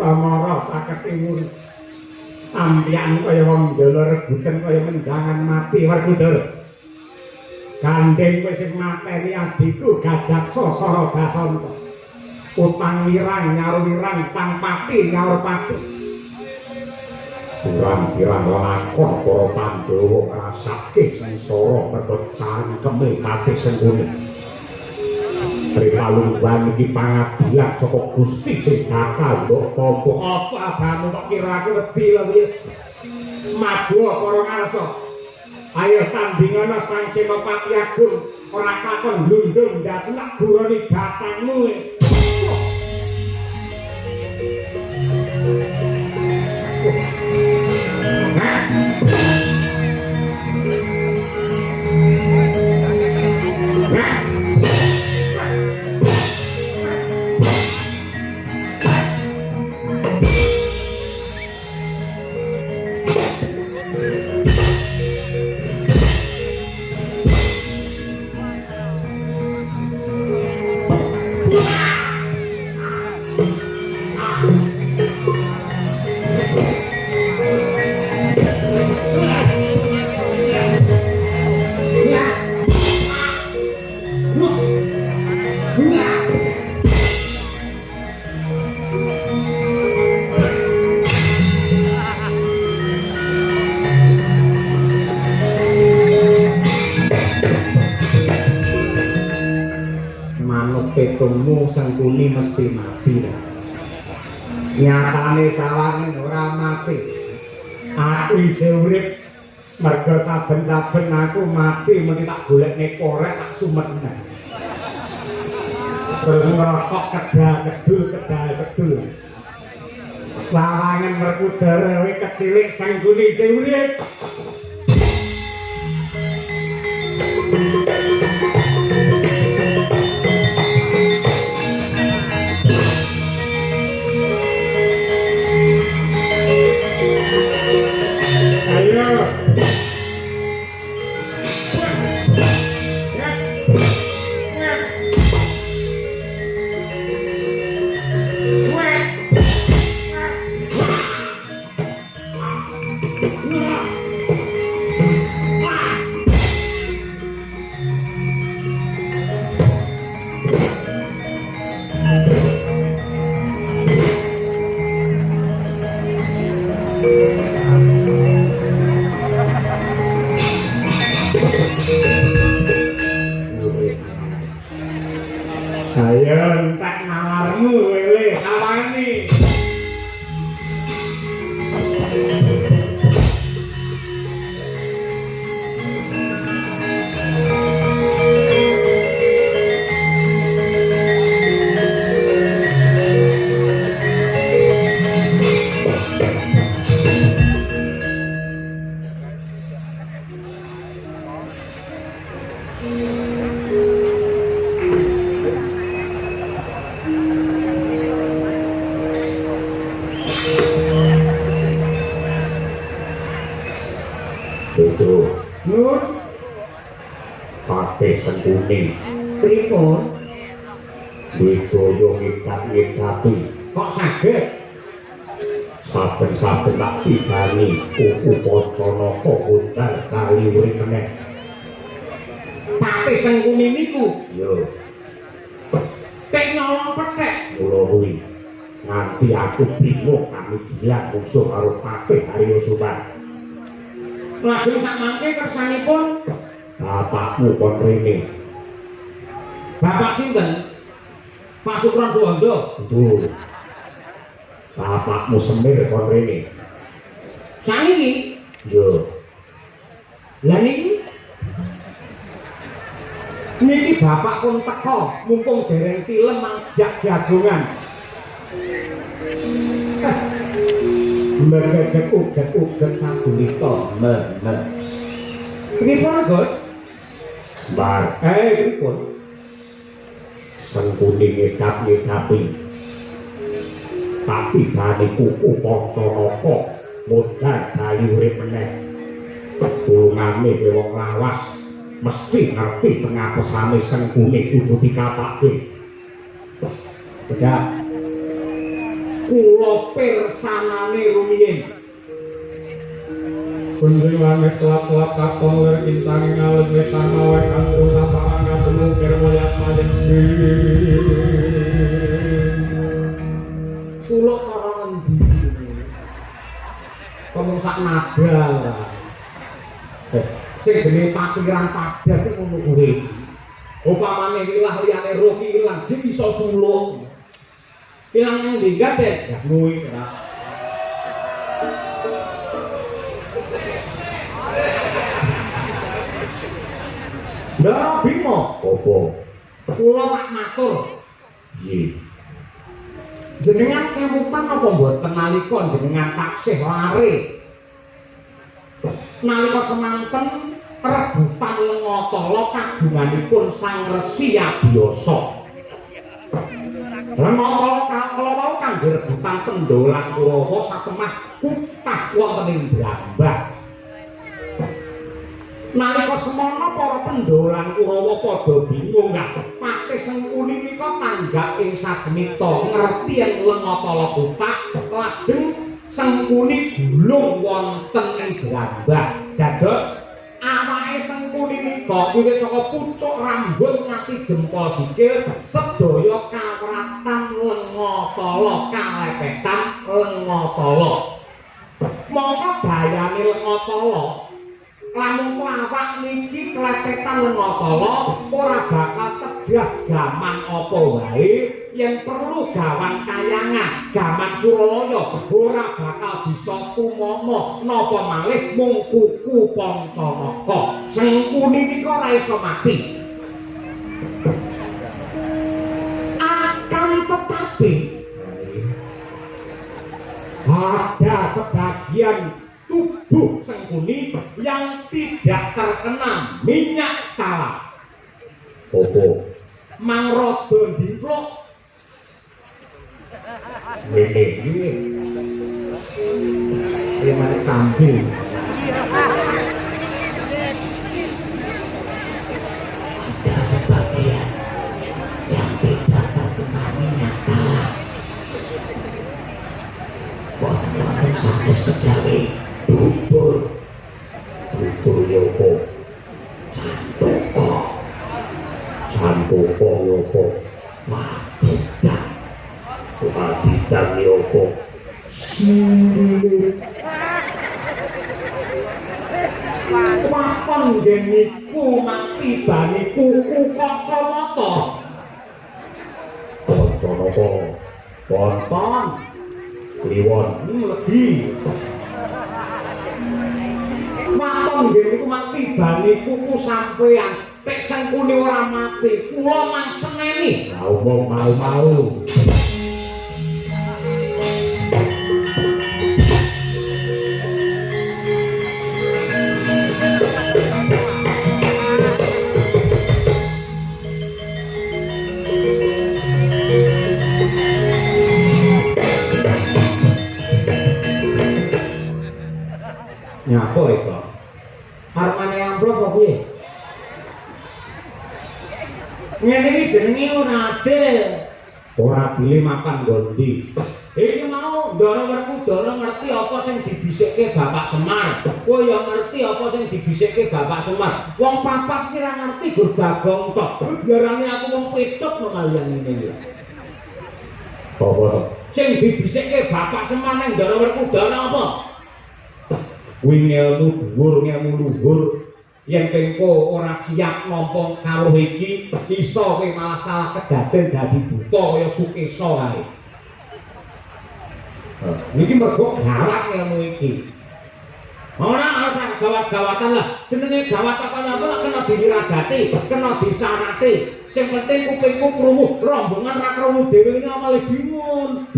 Tamara saketimun ampian kaya wong jala rebutan kaya menjangan mati Werkudara gandeng wis mateni adikku Gajaksa Sara Basanta utang wirang nyaur wirang tang pati nyaur pati pirang-pirang lakon para Pandhawa ngrasake sengsara merga cangkeme Pati Sengkuni Ripalungguhan iki pangadilan saka Gusti sing bakal mbok tampa apa abamu kok kira aku wedi lho maju para ngarsa ayo tandingana Sang Senopati Agung ora kakon glundung ndasnek gurone batangmu petungmu Sengkuni mesti mati nyatane sawangen ora mati aku isih urip merga saben-saben aku mati mesti tak golekne korek tak sumetne terus ngerokok kedal-kedul sawangen Werkudara kecilik Sengkuni isih urip Sengkuni. Pripun? Widaya ngikat-ngikati. Kok saged? Saben-saben tak tibani kuku Pancanaka untar kali urip meneh. Patih Sengkuni niku. Yo. Tek nyolong pethek. Mula kuwi nganti aku bingung kami gila musuh karo Patih Haryo Suman. Lajeng sak mangke kersanipun bapakmu kon rene. Bapak sinten? Pak Sukron Suwanda. Betul. Bapakmu Semir kon rene. Saniki? Yo. Lah niki? Niki bapak pun teko mumpung dereng tilem mangjak jagongan. Megek uget sadulita men. Pripun, Gus? Bar, pripun? Sengkuni ngekap-ngekapi. Tapi bani kuku Pancanaka modal bayi urip meneh. Tulungane wong lawas mesti ngerti pengapesane Sengkuni kudu dikapake. Tidak. Kula pirsanane rumiyin. Kunjung langit kelap-kelap kakong lir intang ngalus wetan mawe kandung sapangan ngabulu kirmulya majen. Suluk cara ngendi? Ngomong sak nada. Sing jenenge patiran padat iku ngono kuwi. Upamane wilah liyane roh iki ilang jek iso suluk. Ilang yang dinggat deh, ya semui kena. Ndara Bima, apa? Kula tak matur. Nggih. Jenengan kemutan apa mboten nalika jenengan taksih lare? Nalika semanten rebutan Lengatala kagunganipun Sang Resi Abiyasa. Lengatala kala kangge rebutan Pendolan Kurawa satemah kutah wonten ing Brambah. Nalika semana para Pendolan Kurawa padha bingung Patih Sengkuni nika tanggap ing sasmita ngerti yen Lengatala kutah lajeng Sengkuni gulung wonten ing Brambah. Dados awake Sengkuni nika wiwit saka pucuk rambut nganti jempol sikil sedaya kawratan Lengatala kalepetan Lengatala. Mongko bayane Lengatala lamun awak niki klepetan Lengatala ora bakal tegas gaman apa wae yen perlu gawan kayangan gaman Suralaya ora bakal bisa tumama napa malih mung kuku Pancanaka. Sengkuni nika ora iso mati. Akan tetapi ada sebagian tubuh Sengkuni yang tidak terkena minyak kala. Opo? Mang rada ndimpluk. Ngene. Ya mari kambing. Ada sebagian yang tidak terkena minyak kala. Wonten sanes kejawi bubur yopo cantoko yopo madidan yopo wakon geniku mati bani kuku Kacamata. Pancanaka ponton kliwon legi waton nggih niku mati bani kuku sampean pek Sengkuni ora mati kula mang seneni mau nyapa itu armane amplop apa piye Ngene iki jenenge ora adil. Ora dile makan gondi. Iki mau Ndara Werkudara ngerti apa sing dibisikke Bapak Semar. Kowe ya ngerti apa sing dibisikke Bapak Semar. Wong papat sih ra ngerti gur bagong tok. Diarani aku wong petuk kok kalian ngene iki. Apa to? Sing dibisikke Bapak Semar ning Ndara Werkudara apa? Kuwi ngelmu dhuwur, ngelmu luhur. Yen pengko ora siap nampa karo iki, iso kowe malah salah kedaden dadi buta kaya Sukesa kae. Niki mergo gawat ilmu iki. Ora usah gawat-gawatan lah. Jenenge gawat apa napa kena diragati, kena disarati. Sing penting kupingku krungu, rombongan ra krungu dhewe ini amale bingung.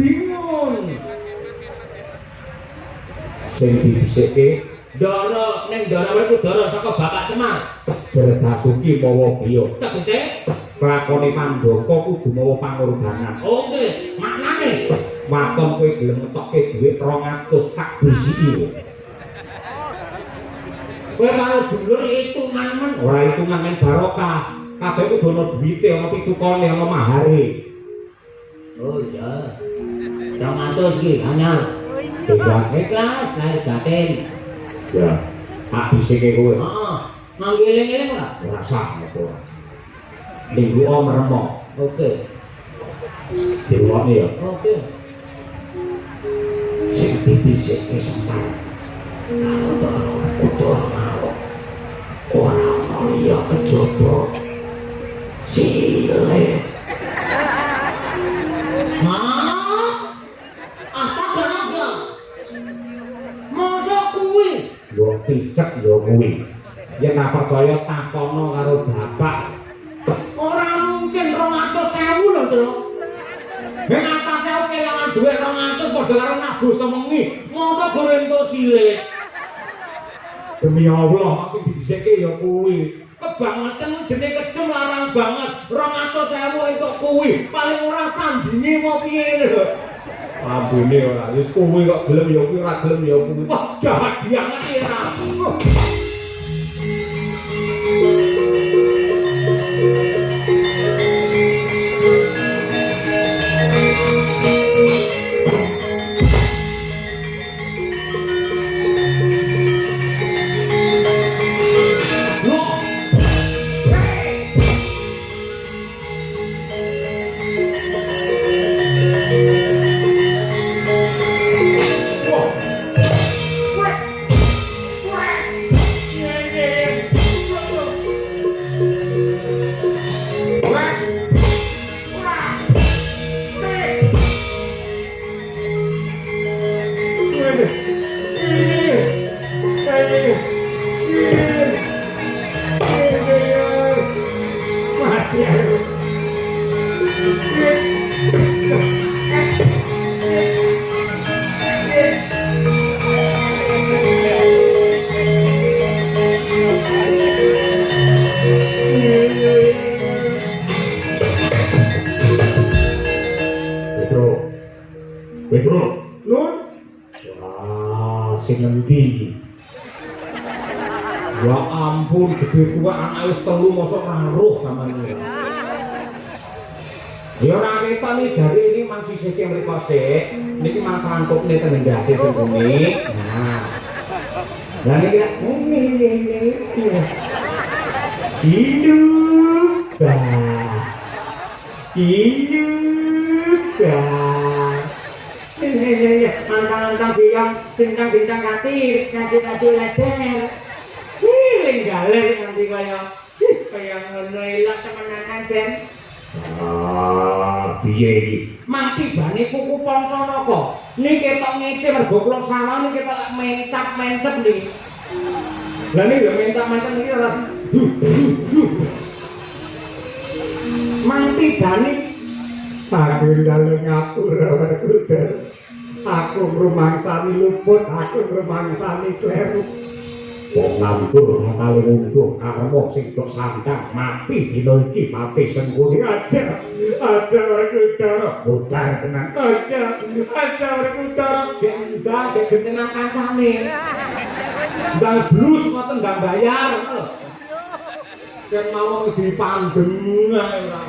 Sing dibisikke Ndara ning Ndara Werkudara saka Bapak Semar. Jerdasuki mawa biya. Tegese lakone Pandhaka kudu mawa pangorbanan. Oke, maknane waton kowe gelem ngetokke dhuwit 200 tak bisiki. Kowe karo dulur hitungan men, ora hitungan men barokah. Kabeh kudu ana duwite, ana pitukane, ana mahare. Oh iya. 200 iki anyar. Ikhlas lahir batin. Ya, tak bisike kowe. Heeh. Mangke eling-eling ora? Ora sah apa. Minggu om remok. Oke. Dirungokne ya. Oke. Sing dibisike Semar. Utur mau. Ora ono liya kejaba. Sile. Astaga. Mosok kuwi. Yo picek yo kuwi. Yen ora percaya takono karo bapak. Ora mungkin 200.000 lho, Tru. Nek atase kelangan dhuwit 200 padha karo nabu semengi. Mosok goreng entuk silik. Demi Allah masih dibisike ya kuwi. Kebangetan jenenge kejem larang banget. 200.000 entuk kuwi. Paling ora sandinge mau piye lho. Ambune ora wis kuwi kok gelem ya kuwi ora gelem ya kuwi. Wah, jahat banget ya. Petro, Nun. Wah, sing ngendi? Ya ampun, gede tua anak wis 3 mosok raruh samane. Ya ora ketok nih jari ini masih sithik mriko sik. Niki mang kantukne teng ndase sembunyi. Nah. Lah niki hidup Antang-antang biang bintang-bintang kaki lebar. Galer nanti kaya ngono elok temenan Den. Piye iki? Mati bane kuku Pancanaka. Niki ketok ngece mergo kula sawah niki ketok mencap-mencep niki. Lah niki lho mencap-mencep niki ora. Mati bane Pagundal ngapur Werkudara. Aku ngrumangsani luput, aku ngrumangsani kleru. Wong ngampur akale untung karmo sing tok sandang mati dina iki mati sengkuni aja Werkudara putar tenan aja Werkudara ndang gentenan kancane ndang blus ngoten ndang bayar Yen mau dipandeng ae ora.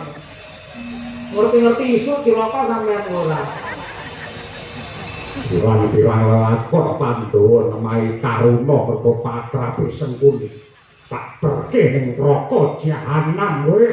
Ngerti-ngerti isu cilaka sampean ora. Pirang-pirang lelakon Pandhawa nemahi taruna merga patrape Sengkuni. Tak terke ning neraka jahanam kowe.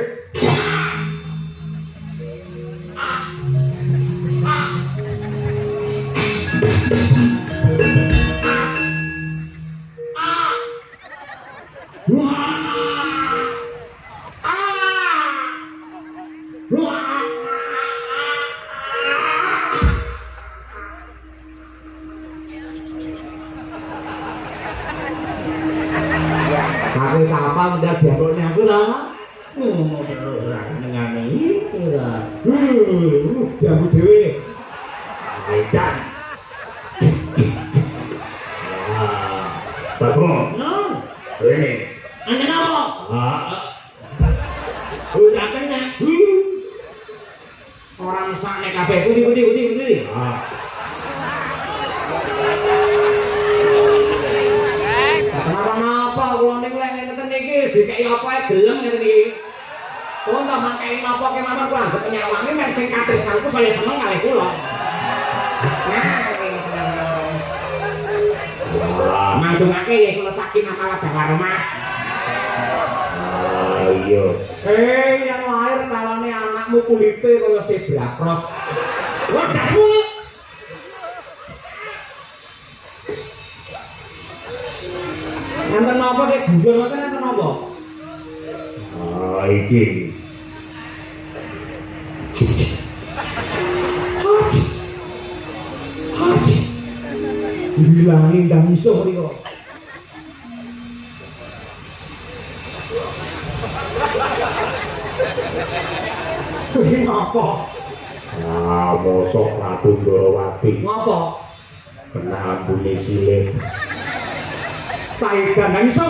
Aku sapa ndak diabone aku ta? Ora nengane ora. Diambu dhewe. Edan. Bagong. Non. Rene. Anjen apa? Udah kena. Orang sakne kabeh putih. Kenapa kula ning lek ngeten iki dikeki apa ae gelem ngeten iki. Kok tak mangkei napa kemawon kula anggap penyawange mek sing katresnanku saya seneng kalih kula. Mandungake ya kula saking amal Dawarma. Iya. Yang lahir kalane anakmu kulite kaya sebrakros. Wadahmu. Enten napa nek gunjul ngoten enten napa? Iki. Dibilangi ndang iso mriko. Kuwi apa? Mosok Ratu Ndorowati. Ngapa? Kena ambune silit. Saedan ndang iso.